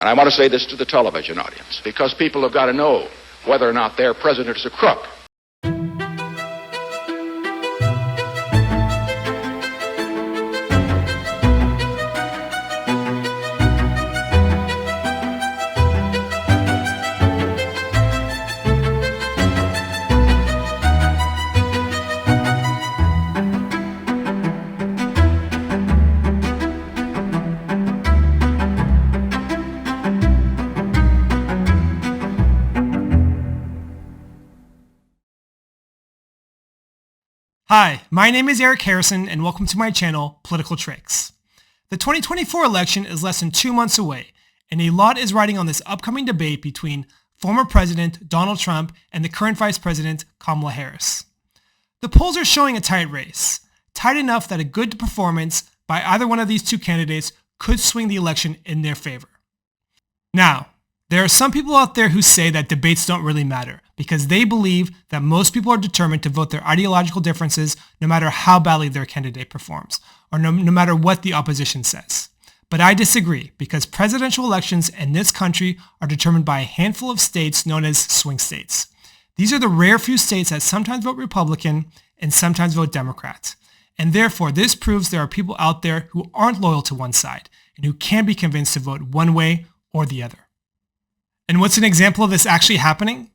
And I want to say this to the television audience, because people have got to know whether or not their president is a crook. Hi, my name is Eric Harrison, and welcome to my channel, Political Tricks. The 2024 election is less than 2 months away, and a lot is riding on this upcoming debate between former President Donald Trump and the current Vice President Kamala Harris. The polls are showing a tight race, tight enough that a good performance by either one of these two candidates could swing the election in their favor. Now, there are some people out there who say that debates don't really matter because they believe that most people are determined to vote their ideological differences no matter how badly their candidate performs, or no matter what the opposition says. But I disagree, because presidential elections in this country are determined by a handful of states known as swing states. These are the rare few states that sometimes vote Republican and sometimes vote Democrat. And therefore, this proves there are people out there who aren't loyal to one side and who can be convinced to vote one way or the other. And what's an example of this actually happening?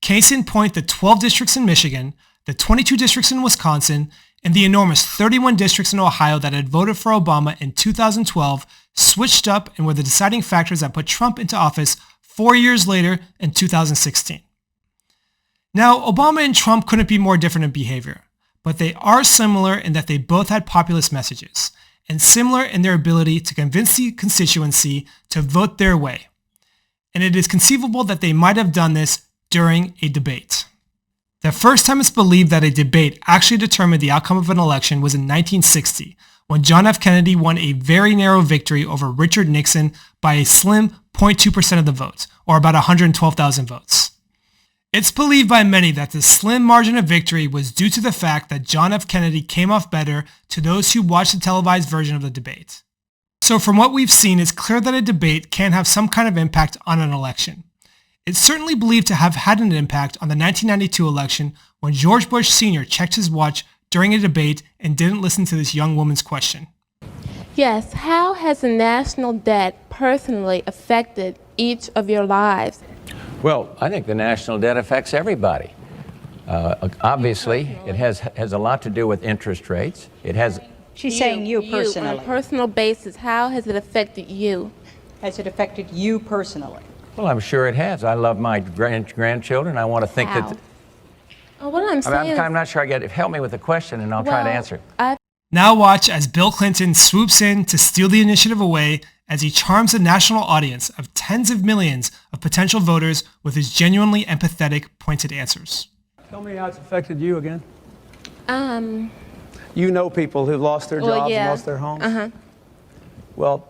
Case in point, the 12 districts in Michigan, the 22 districts in Wisconsin, and the enormous 31 districts in Ohio that had voted for Obama in 2012 switched up and were the deciding factors that put Trump into office 4 years later in 2016. Now, Obama and Trump couldn't be more different in behavior, but they are similar in that they both had populist messages, and similar in their ability to convince the constituency to vote their way. And it is conceivable that they might have done this during a debate. The first time it's believed that a debate actually determined the outcome of an election was in 1960, when John F. Kennedy won a very narrow victory over Richard Nixon by a slim 0.2% of the vote, or about 112,000 votes. It's believed by many that the slim margin of victory was due to the fact that John F. Kennedy came off better to those who watched the televised version of the debate. So from what we've seen, it's clear that a debate can have some kind of impact on an election. It's certainly believed to have had an impact on the 1992 election when George Bush Sr. checked his watch during a debate and didn't listen to this young woman's question. Yes, how has the national debt personally affected each of your lives? Well, I think the national debt affects everybody. Obviously, it has a lot to do with interest rates. It has. She's saying you personally. On a personal basis, how has it affected you? Has it affected you personally? Well, I'm sure it has. I love my grandchildren. I want to think that. What I'm saying I'm not sure I get it. Help me with the question, and I'll try to answer it. Now watch as Bill Clinton swoops in to steal the initiative away as he charms a national audience of tens of millions of potential voters with his genuinely empathetic, pointed answers. Tell me how it's affected you again. You know people who've lost their jobs and lost their homes? Well,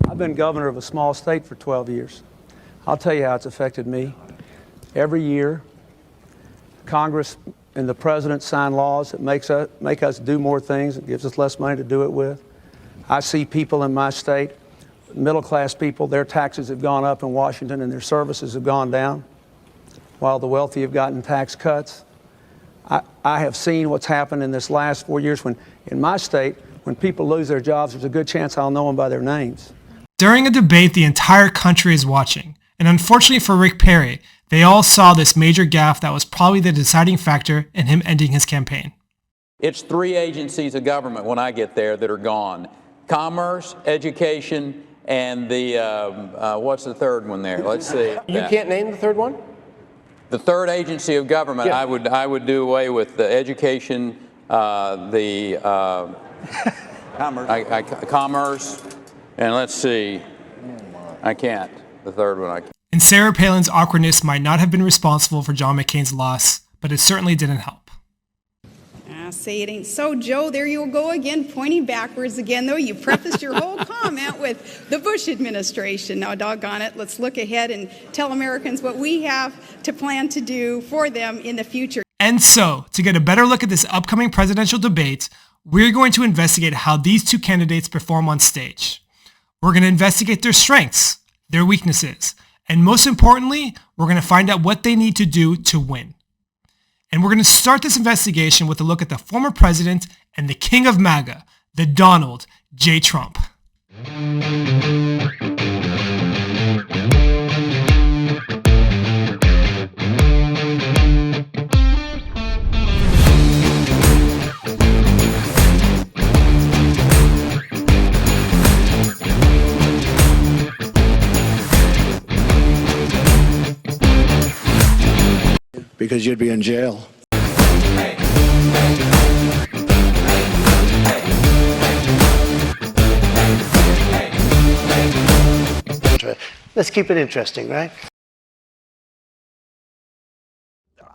I've been governor of a small state for 12 years. I'll tell you how it's affected me. Every year, Congress and the President sign laws that make us do more things, it gives us less money to do it with. I see people in my state, middle-class people, their taxes have gone up in Washington and their services have gone down, while the wealthy have gotten tax cuts. I have seen what's happened in this last 4 years when, in my state, when people lose their jobs, there's a good chance I'll know them by their names. During a debate, the entire country is watching. And unfortunately for Rick Perry, they all saw this major gaffe that was probably the deciding factor in him ending his campaign. It's 3 agencies of government when I get there that are gone. Commerce, education, and the, what's the third one there? Let's see. You can't name the third one? The third agency of government, Yeah. I would do away with the education, the commerce, and let's see, I can't. The third one I can't. And Sarah Palin's awkwardness might not have been responsible for John McCain's loss, but it certainly didn't help. Say it ain't so, Joe. There you go again, pointing backwards again, though. You prefaced your whole comment with the Bush administration. Now, doggone it, let's look ahead and tell Americans what we have to plan to do for them in the future. And so, to get a better look at this upcoming presidential debate, we're going to investigate how these two candidates perform on stage. We're going to investigate their strengths, their weaknesses, and most importantly, we're going to find out what they need to do to win. And we're going to start this investigation with a look at the former president and the king of MAGA, the Donald J. Trump. Because you'd be in jail. Let's keep it interesting, right?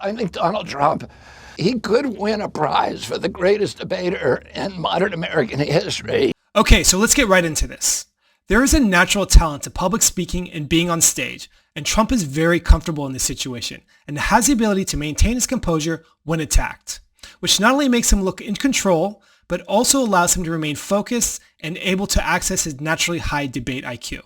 I think Donald Trump, he could win a prize for the greatest debater in modern American history. Okay, so let's get right into this. There is a natural talent to public speaking and being on stage, and Trump is very comfortable in this situation and has the ability to maintain his composure when attacked, which not only makes him look in control, but also allows him to remain focused and able to access his naturally high debate IQ.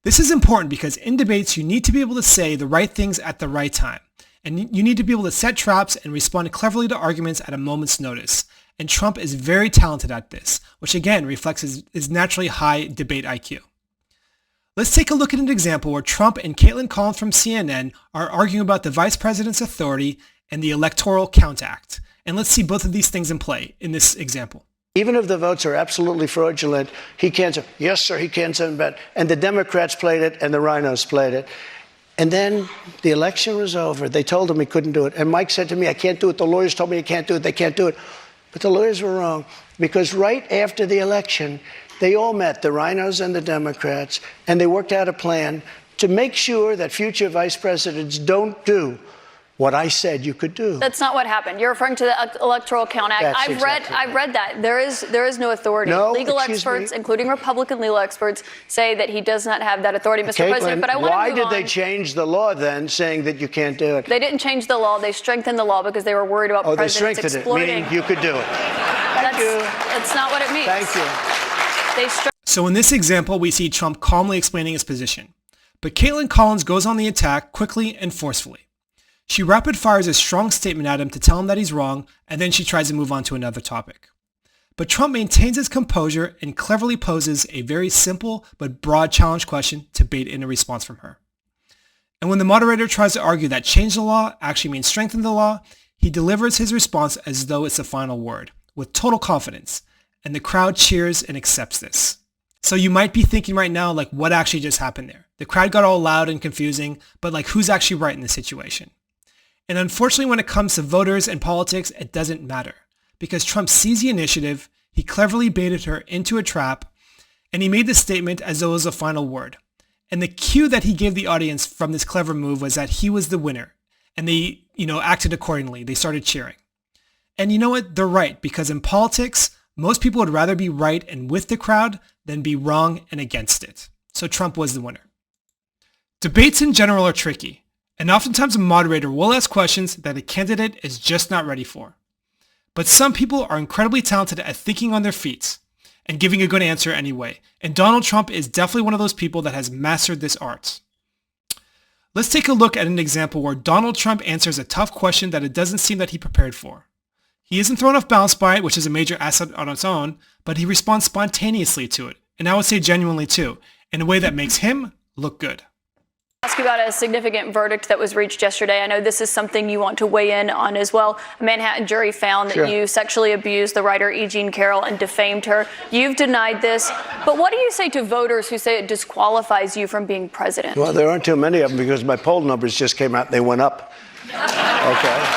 This is important because in debates, you need to be able to say the right things at the right time, and you need to be able to set traps and respond cleverly to arguments at a moment's notice. And Trump is very talented at this, which again reflects his naturally high debate IQ. Let's take a look at an example where Trump and Caitlin Collins from CNN are arguing about the vice president's authority and the Electoral Count Act. And let's see both of these things in play in this example. Even if the votes are absolutely fraudulent, he can't say, yes, sir, he can't send back. And the Democrats played it and the rhinos played it. And then the election was over. They told him he couldn't do it. And Mike said to me, I can't do it. The lawyers told me I can't do it. They can't do it. But the lawyers were wrong, because right after the election, they all met, the rhinos and the Democrats, and they worked out a plan to make sure that future vice presidents don't do what I said you could do. That's not what happened. You're referring to the Electoral Count Act. I've read that. There is no authority. No, legal experts, including Republican legal experts, say that he does not have that authority, Mr. Caitlin, President. But I want to move on. Why did they change the law then, saying that you can't do it? They didn't change the law. They strengthened the law because they were worried about presidents exploiting. They strengthened it, meaning you could do it. That's not what it means. Thank you. So in this example, we see Trump calmly explaining his position. But Caitlin Collins goes on the attack quickly and forcefully. She rapid fires a strong statement at him to tell him that he's wrong, and then she tries to move on to another topic. But Trump maintains his composure and cleverly poses a very simple but broad challenge question to bait in a response from her. And when the moderator tries to argue that change the law actually means strengthen the law, he delivers his response as though it's the final word, with total confidence, and the crowd cheers and accepts this. So you might be thinking right now, like, what actually just happened there? The crowd got all loud and confusing, but like, who's actually right in this situation? And unfortunately, when it comes to voters and politics, it doesn't matter. Because Trump sees the initiative, he cleverly baited her into a trap, and he made the statement as though it was a final word. And the cue that he gave the audience from this clever move was that he was the winner. And they, acted accordingly. They started cheering. And you know what? They're right, because in politics, most people would rather be right and with the crowd than be wrong and against it. So Trump was the winner. Debates in general are tricky. And oftentimes a moderator will ask questions that a candidate is just not ready for. But some people are incredibly talented at thinking on their feet and giving a good answer anyway. And Donald Trump is definitely one of those people that has mastered this art. Let's take a look at an example where Donald Trump answers a tough question that it doesn't seem that he prepared for. He isn't thrown off balance by it, which is a major asset on its own, but he responds spontaneously to it, and I would say genuinely too, in a way that makes him look good. Ask you about a significant verdict that was reached yesterday. I know this is something you want to weigh in on as well. A Manhattan jury found that you sexually abused the writer E. Jean Carroll and defamed her. You've denied this, but what do you say to voters who say it disqualifies you from being president? Well, there aren't too many of them because my poll numbers just came out and they went up. Okay.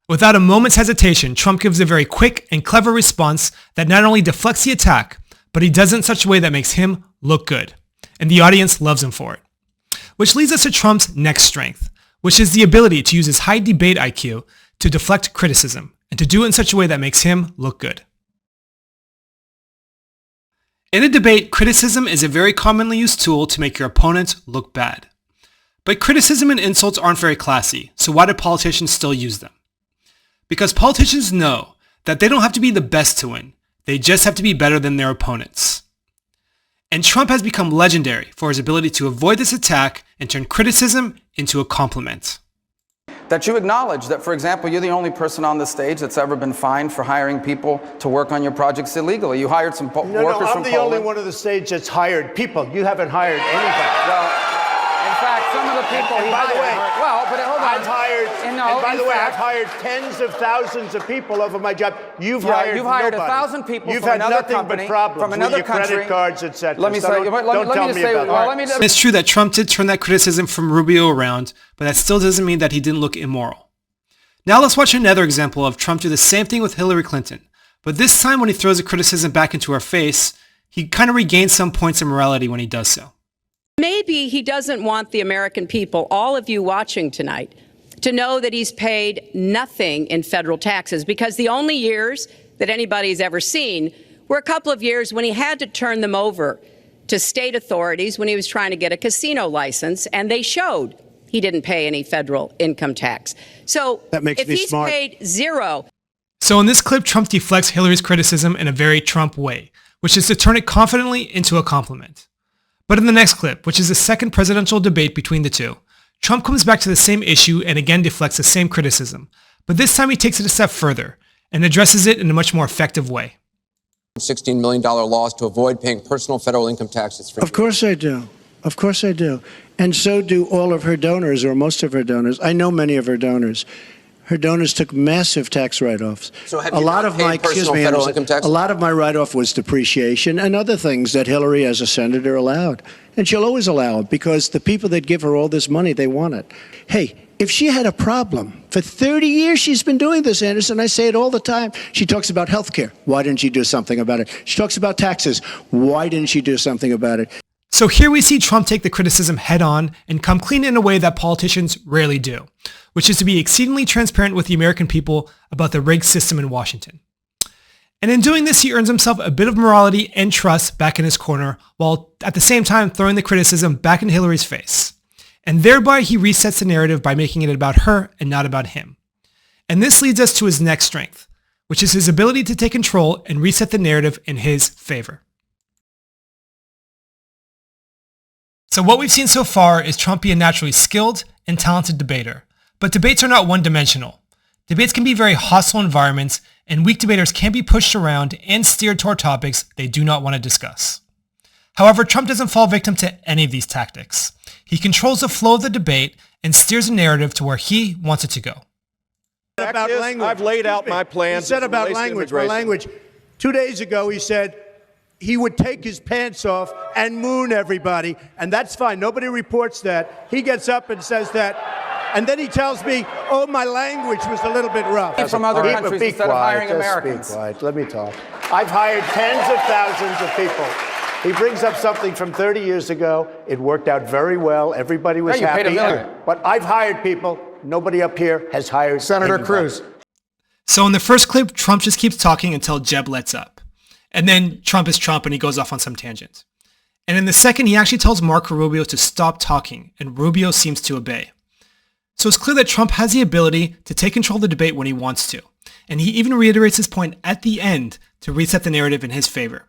Without a moment's hesitation, Trump gives a very quick and clever response that not only deflects the attack, but he does it in such a way that makes him look good. And the audience loves him for it. Which leads us to Trump's next strength, which is the ability to use his high debate IQ to deflect criticism, and to do it in such a way that makes him look good. In a debate, criticism is a very commonly used tool to make your opponent look bad. But criticism and insults aren't very classy, so why do politicians still use them? Because politicians know that they don't have to be the best to win, they just have to be better than their opponents. And Trump has become legendary for his ability to avoid this attack and turn criticism into a compliment. That you acknowledge that, for example, you're the only person on the stage that's ever been fined for hiring people to work on your projects illegally. You hired some workers from Poland. I'm the only one on the stage that's hired people. You haven't hired anybody. Well, in fact, some of the people and by the way, well, but hold on. I've hired tens of thousands of people over my job. You've hired 1,000 people from another company, from another country. Credit cards, etc. Let me say, It's true that Trump did turn that criticism from Rubio around, but that still doesn't mean that he didn't look immoral. Now let's watch another example of Trump do the same thing with Hillary Clinton, but this time when he throws a criticism back into her face, he kind of regains some points of morality when he does so. Maybe he doesn't want the American people, all of you watching tonight, to know that he's paid nothing in federal taxes, because the only years that anybody's ever seen were a couple of years when he had to turn them over to state authorities when he was trying to get a casino license, and they showed he didn't pay any federal income tax. So if he's paid zero. So in this clip, Trump deflects Hillary's criticism in a very Trump way, which is to turn it confidently into a compliment. But in the next clip, which is the second presidential debate between the two, Trump comes back to the same issue and again deflects the same criticism, but this time he takes it a step further and addresses it in a much more effective way. $16 million loss to avoid paying personal federal income taxes. Of course I do. Of course I do. And so do all of her donors, or most of her donors. I know many of her donors. Her donors took massive tax write-offs. So have you not paid personal federal income tax? A lot of my write-off was depreciation and other things that Hillary, as a senator, allowed. And she'll always allow it because the people that give her all this money, they want it. Hey, if she had a problem, for 30 years she's been doing this, Anderson, I say it all the time. She talks about health care. Why didn't she do something about it? She talks about taxes. Why didn't she do something about it? So here we see Trump take the criticism head on and come clean in a way that politicians rarely do, which is to be exceedingly transparent with the American people about the rigged system in Washington. And in doing this, he earns himself a bit of morality and trust back in his corner, while at the same time throwing the criticism back in Hillary's face. And thereby he resets the narrative by making it about her and not about him. And this leads us to his next strength, which is his ability to take control and reset the narrative in his favor. So what we've seen so far is Trump be a naturally skilled and talented debater. But debates are not one-dimensional. Debates can be very hostile environments, and weak debaters can be pushed around and steered toward topics they do not want to discuss. However, Trump doesn't fall victim to any of these tactics. He controls the flow of the debate and steers the narrative to where he wants it to go. About language. I've laid out my plans. He said about language. 2 days ago, he said he would take his pants off and moon everybody, and that's fine. Nobody reports that. He gets up and says that, and then he tells me, oh, my language was a little bit rough. From other countries instead of hiring Americans. Be quiet. Let me talk. I've hired tens of thousands of people. He brings up something from 30 years ago. It worked out very well. Everybody was happy. Paid $1 million. But I've hired people. Nobody up here has hired Senator anybody. Cruz. So in the first clip, Trump just keeps talking until Jeb lets up. And then Trump is Trump and he goes off on some tangent. And in the second, he actually tells Marco Rubio to stop talking, and Rubio seems to obey. So it's clear that Trump has the ability to take control of the debate when he wants to. And he even reiterates his point at the end to reset the narrative in his favor.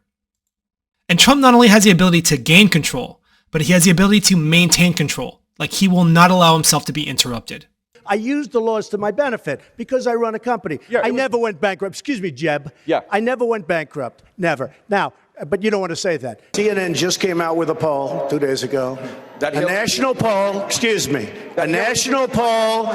And Trump not only has the ability to gain control, but he has the ability to maintain control. Like, he will not allow himself to be interrupted. I used the laws to my benefit because I run a company. Yeah, I never went bankrupt. Excuse me, Jeb. Yeah. I never went bankrupt. Never. Now, but you don't want to say that. CNN just came out with a poll 2 days ago. A national poll, excuse me, a national poll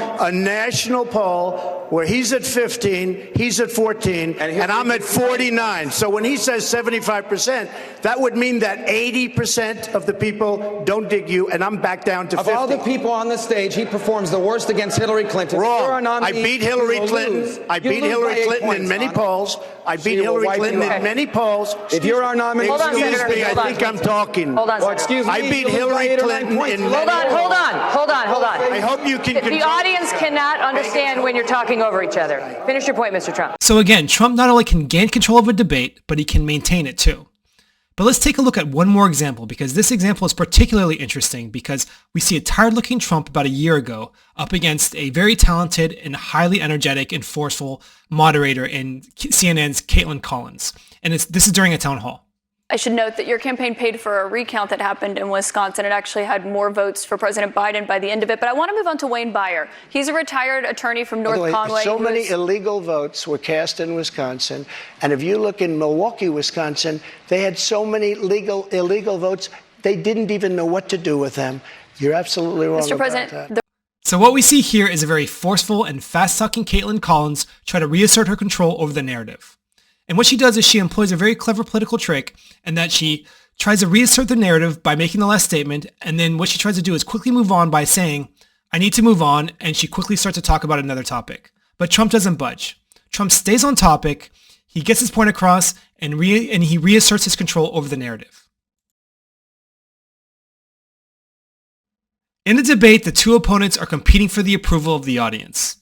where he's at 15, he's at 14, and I'm at 49. So when he says 75%, that would mean that 80% of the people don't dig you, and I'm back down to 50. Of all the people on the stage, he performs the worst against Hillary Clinton. Wrong. I beat Hillary Clinton. I beat Hillary Clinton in many polls. I beat Hillary Clinton in many polls. If you're our nominee, excuse me, I think I'm talking. Hold on, excuse me. I beat Hillary Clinton in many polls. Hold on. I hope you can The audience cannot understand when you're talking over each other. Finish your point, Mr. Trump. So again, Trump not only can gain control of a debate, but he can maintain it too. But let's take a look at one more example, because this example is particularly interesting because we see a tired-looking Trump about a year ago up against a very talented and highly energetic and forceful moderator in CNN's Caitlin Collins. And this is during a town hall. I should note that your campaign paid for a recount that happened in Wisconsin. It actually had more votes for President Biden by the end of it. But I want to move on to Wayne Byer. He's a retired attorney from North Conway. So many illegal votes were cast in Wisconsin. And if you look in Milwaukee, Wisconsin, they had so many illegal votes, they didn't even know what to do with them. You're absolutely wrong Mr. President, about that. So what we see here is a very forceful and fast-talking Caitlin Collins try to reassert her control over the narrative. And what she does is she employs a very clever political trick, and that she tries to reassert the narrative by making the last statement, and then what she tries to do is quickly move on by saying, I need to move on, and she quickly starts to talk about another topic. But Trump doesn't budge. Trump stays on topic, he gets his point across, and he reasserts his control over the narrative. In the debate, the two opponents are competing for the approval of the audience.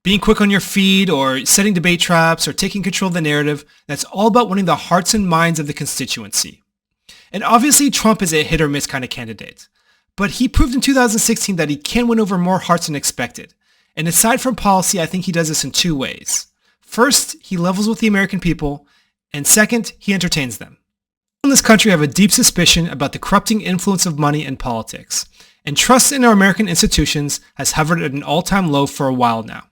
Being quick on your feed or setting debate traps or taking control of the narrative, that's all about winning the hearts and minds of the constituency. And obviously Trump is a hit or miss kind of candidate, but he proved in 2016 that he can win over more hearts than expected. And aside from policy, I think he does this in two ways. First, he levels with the American people, and second, he entertains them. People in this country have a deep suspicion about the corrupting influence of money in politics, and trust in our American institutions has hovered at an all-time low for a while now.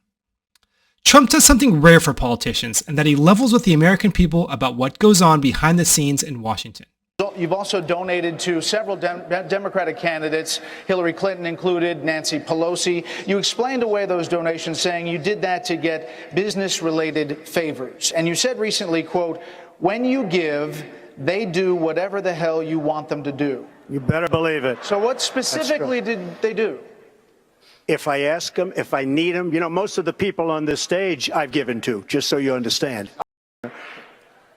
Trump does something rare for politicians, and that he levels with the American people about what goes on behind the scenes in Washington. You've also donated to several Democratic candidates, Hillary Clinton included, Nancy Pelosi. You explained away those donations, saying you did that to get business-related favors. And you said recently, quote, when you give, they do whatever the hell you want them to do. You better believe it. So what specifically did they do? If I ask them, if I need them, you know, most of the people on this stage I've given to, just so you understand.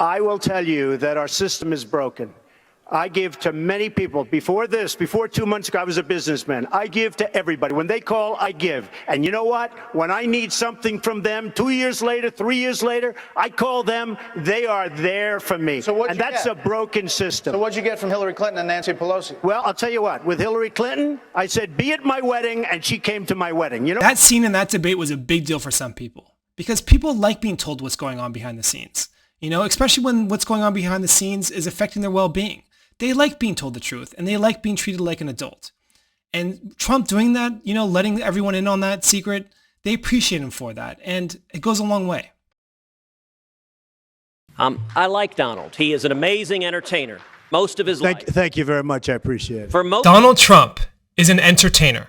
I will tell you that our system is broken. I give to many people. Before 2 months ago, I was a businessman. I give to everybody. When they call, I give. And you know what? When I need something from them, 2 years later, 3 years later, I call them. They are there for me. So and that's a broken system. So what'd you get from Hillary Clinton and Nancy Pelosi? Well, I'll tell you what. With Hillary Clinton, I said, be at my wedding, and she came to my wedding. You know, that scene in that debate was a big deal for some people, because people like being told what's going on behind the scenes. You know, especially when what's going on behind the scenes is affecting their well-being. They like being told the truth, and they like being treated like an adult. And Trump doing that, you know, letting everyone in on that secret, they appreciate him for that, and it goes a long way. I like Donald. He is an amazing entertainer. Most of his life. Thank you very much. I appreciate it. Donald Trump is an entertainer.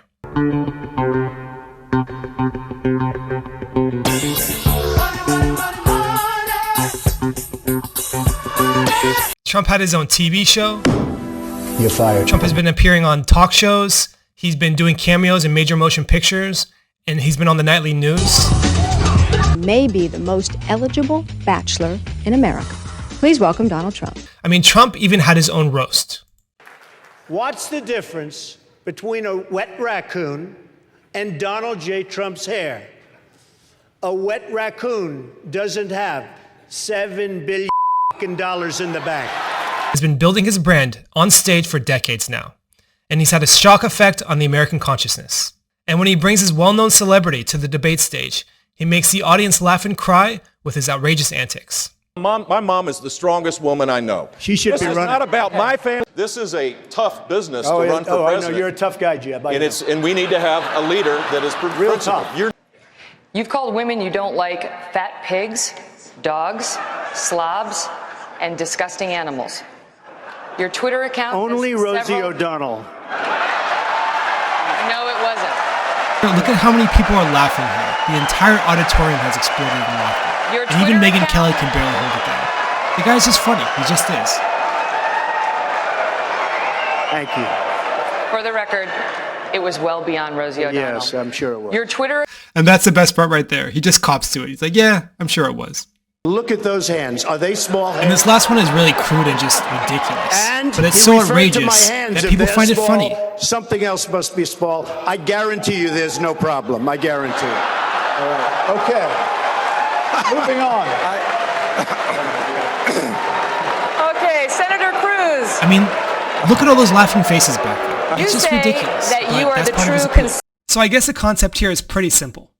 Trump had his own TV show. You're fired. Trump has been appearing on talk shows. He's been doing cameos in major motion pictures, and he's been on the nightly news. Maybe the most eligible bachelor in America. Please welcome Donald Trump. I mean, Trump even had his own roast. What's the difference between a wet raccoon and Donald J. Trump's hair? A wet raccoon doesn't have $7 billion in the bank. He's been building his brand on stage for decades now, and he's had a shock effect on the American consciousness. And when he brings his well-known celebrity to the debate stage, he makes the audience laugh and cry with his outrageous antics. My mom is the strongest woman I know. She should be running. This is not about my family. This is a tough business to run for president. I know. You're a tough guy, Jeb. And we need to have a leader that is real tough. You've called women you don't like fat pigs, dogs, slobs, and disgusting animals. Your Twitter account... Only Rosie O'Donnell. No, it wasn't. Look at how many people are laughing here. The entire auditorium has exploded in laughter. And even Megyn Kelly can barely hold it down. The guy's just funny. He just is. Thank you. For the record, it was well beyond Rosie O'Donnell. Yes, I'm sure it was. Your Twitter... And that's the best part right there. He just cops to it. He's like, yeah, I'm sure it was. Look at those hands. Are they small hands? And this last one is really crude and just ridiculous. And but it's so outrageous that people find it funny. Something else must be small. I guarantee you there's no problem. I guarantee it. All right. Okay. Moving on. Okay, Senator Cruz. I mean, look at all those laughing faces back there. You it's just say ridiculous. That you are the true So I guess the concept here is pretty simple.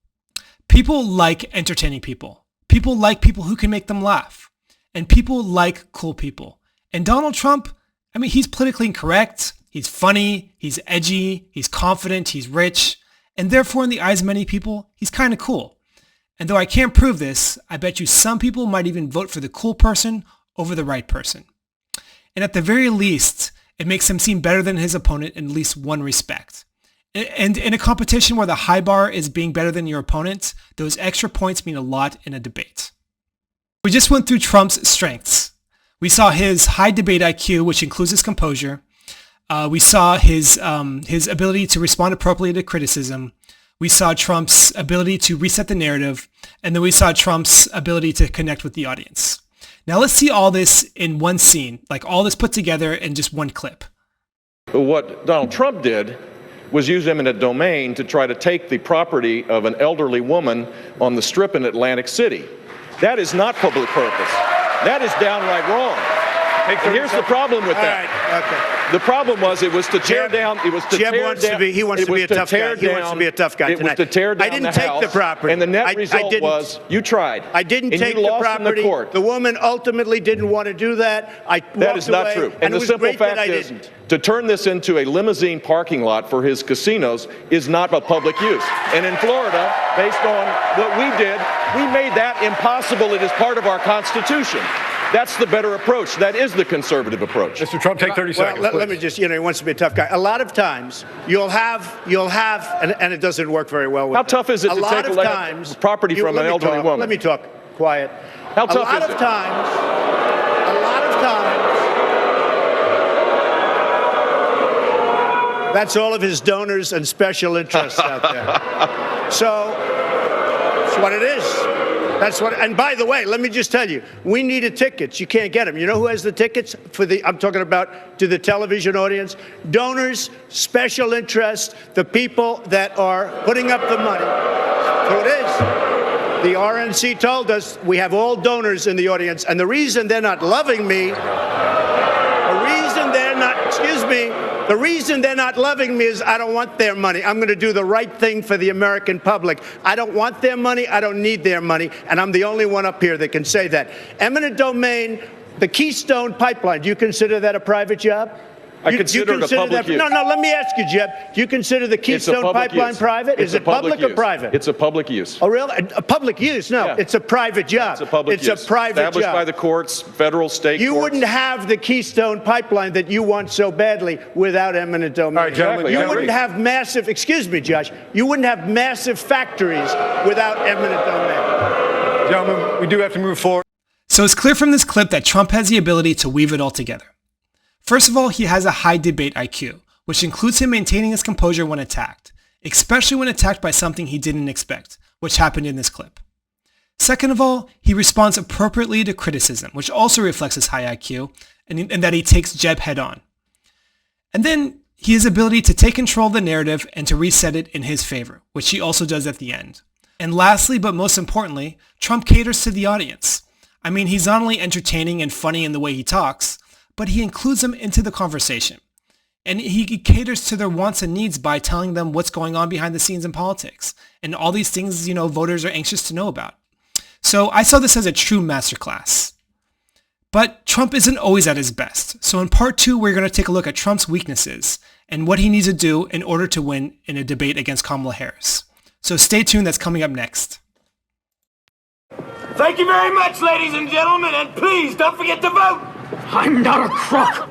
People like entertaining people. People like people who can make them laugh. And people like cool people. And Donald Trump, I mean, he's politically incorrect, he's funny, he's edgy, he's confident, he's rich, and therefore in the eyes of many people, he's kind of cool. And though I can't prove this, I bet you some people might even vote for the cool person over the right person. And at the very least, it makes him seem better than his opponent in at least one respect. And in a competition where the high bar is being better than your opponent, those extra points mean a lot in a debate. We just went through Trump's strengths. We saw his high debate IQ, which includes his composure. We saw his ability to respond appropriately to criticism. We saw Trump's ability to reset the narrative. And then we saw Trump's ability to connect with the audience. Now let's see all this in one scene, like all this put together in just one clip. What Donald Trump did was use eminent domain to try to take the property of an elderly woman on the Strip in Atlantic City. That is not public purpose. That is downright wrong. And here's the problem with that. All right, okay. The problem was it was to tear down. It was to Jeb tear wants down. to be. He wants to be a tough guy. He wants to be a tough guy tonight. It was to tear down I didn't the take house, the property. and the net result was you tried. I didn't and take you the lost property. in the court. The woman ultimately didn't want to do that. That is not true. And the it was simple great that fact I is, didn't. to turn this into a limousine parking lot for his casinos is not a public use. And in Florida, based on what we did, we made that impossible. It is part of our Constitution. That's the better approach. That is the conservative approach. Mr. Trump, take 30 seconds. Let me just, he wants to be a tough guy. A lot of times, you'll have, and it doesn't work very well with How tough is it to take property from an elderly woman? Let me talk. Quiet. How tough is it? A lot of times, that's all of his donors and special interests out there. So, that's what it is. That's what, and by the way, let me just tell you, we needed tickets. You can't get them. You know who has the tickets for I'm talking about to the television audience? Donors, special interest, the people that are putting up the money. So it is. The RNC told us we have all donors in the audience, and the reason they're not loving me, the reason they're not loving me is I don't want their money. I'm going to do the right thing for the American public. I don't want their money. I don't need their money. And I'm the only one up here that can say that. Eminent domain, the Keystone Pipeline, do you consider that a private job? I consider it a public use. No, let me ask you, Jeb. Do you consider the Keystone Pipeline private? Is it public or private? It's a public use. Oh, really? A public use? No, Yeah. it's a private job. It's a public use. It's a private job. Established by the courts, federal, state You courts. wouldn't have the Keystone Pipeline that you want so badly without eminent domain. All right, gentlemen, you wouldn't have massive, excuse me, Josh, you wouldn't have massive factories without eminent domain. Gentlemen, we do have to move forward. So it's clear from this clip that Trump has the ability to weave it all together. First of all, he has a high debate IQ, which includes him maintaining his composure when attacked, especially when attacked by something he didn't expect, which happened in this clip. Second of all, he responds appropriately to criticism, which also reflects his high IQ, and that he takes Jeb head on. And then he has the ability to take control of the narrative and to reset it in his favor, which he also does at the end. And lastly, but most importantly, Trump caters to the audience. I mean, he's not only entertaining and funny in the way he talks, but he includes them into the conversation. And he caters to their wants and needs by telling them what's going on behind the scenes in politics and all these things, voters are anxious to know about. So I saw this as a true masterclass. But Trump isn't always at his best. So in part 2, we're going to take a look at Trump's weaknesses and what he needs to do in order to win in a debate against Kamala Harris. So stay tuned, that's coming up next. Thank you very much, ladies and gentlemen, and please don't forget to vote. I'm not a crook.